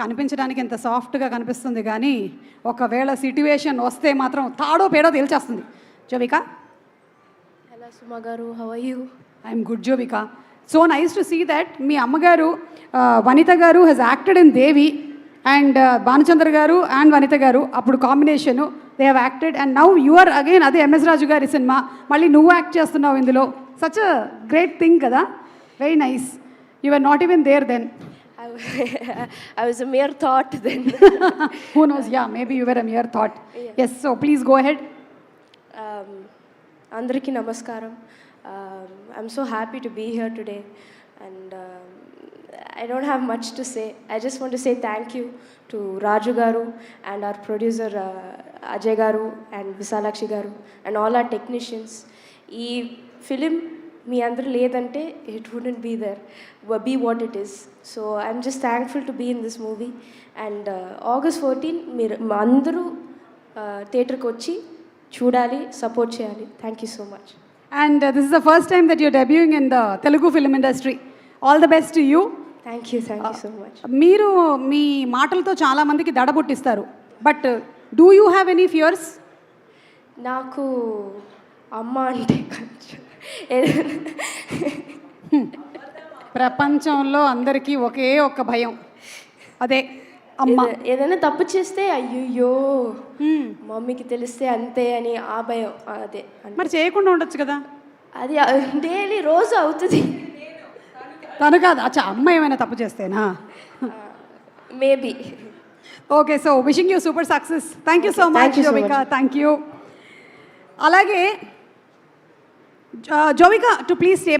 కనిపించడానికి ఇంత సాఫ్ట్గా కనిపిస్తుంది కానీ ఒకవేళ సిట్యువేషన్ వస్తే మాత్రం తాడో పేడో తేల్చేస్తుంది. జోవిక. Hello Suma garu, how are you? I'm good Jovika. So nice to see that మీ అమ్మగారు Vanitha garu has acted in Devi and Bhanuchandra garu and Vanitha garu అప్పుడు combination they have acted and now you are again అదే ఎంఎస్ రాజు గారి సినిమా మళ్ళీ నువ్వు యాక్ట్ చేస్తున్నావు ఇందులో. సచ్ అ గ్రేట్ థింగ్ కదా. Very nice. You are not even there then. I was a mere thought then. Who knows? Yeah, maybe you were a mere thought. Yeah. Yes, so please go ahead. Andariki namaskaram. I'm so happy to be here today and I don't have much to say. I just want to say thank you to Raju garu and our producer Ajay garu and Visalakshi garu and all our technicians. Ee film మీ అందరూ లేదంటే it wouldn't be there be what it is. So I'm just thankful to be in this movie and August 14 మీరు అందరూ థియేటర్కి వచ్చి చూడాలి, support చేయాలి. Thank you so much. And this is the first time that you're debuting in the Telugu film industry. All the best to you. Thank you so much. మీరు మీ మాటలతో చాలామందికి దడ పుట్టిస్తారు, but do you have any fears? నాకు అమ్మ అంటే కొంచెం ప్రపంచంలో అందరికీ ఒకే ఒక్క భయం, అదే అమ్మ. ఏదైనా తప్పు చేస్తే అయ్యో మమ్మీకి తెలిస్తే అంతే అని ఆ భయం. అదే మరి చేయకుండా ఉండొచ్చు కదా. అది డైలీ రోజు అవుతుంది. తను కాదు, అచ్చా అమ్మ ఏమైనా తప్పు చేస్తేనా? Maybe. Okay, so wishing you super success. Thank you so much Jovika. Thank you. అలాగే జోవిక టు ప్లీజ్ స్టే